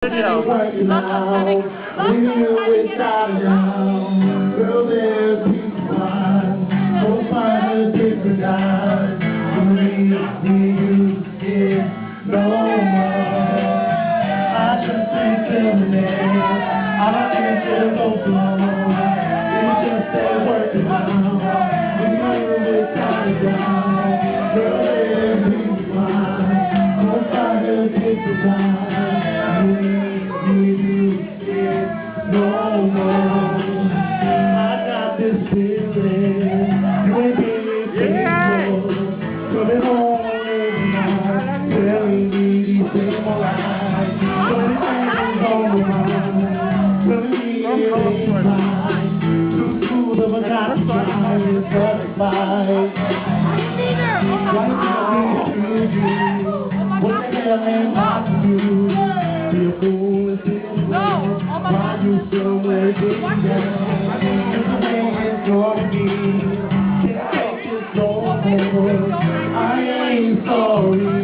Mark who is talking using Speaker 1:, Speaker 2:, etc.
Speaker 1: Video.
Speaker 2: Working out, leaving without a doubt. Girl, there's peace of mind. Go find a different guy. You need you get no more. I just ain't feeling it. I can't feel no flow. It's just that working out, leaving without a doubt. Girl, there's peace of mind. Go find a different guy. No more. I got this feeling you ain't being faithful. Coming home every night, telling me these same old lies. But it ain't on my mind. Telling me it ain't mine. Too smooth of a guy to try and satisfy. Right now it's you. What the hell am I to do? Be a fool and sit why you still waiting down? The way it's gonna be, can't take this no more. I ain't sorry.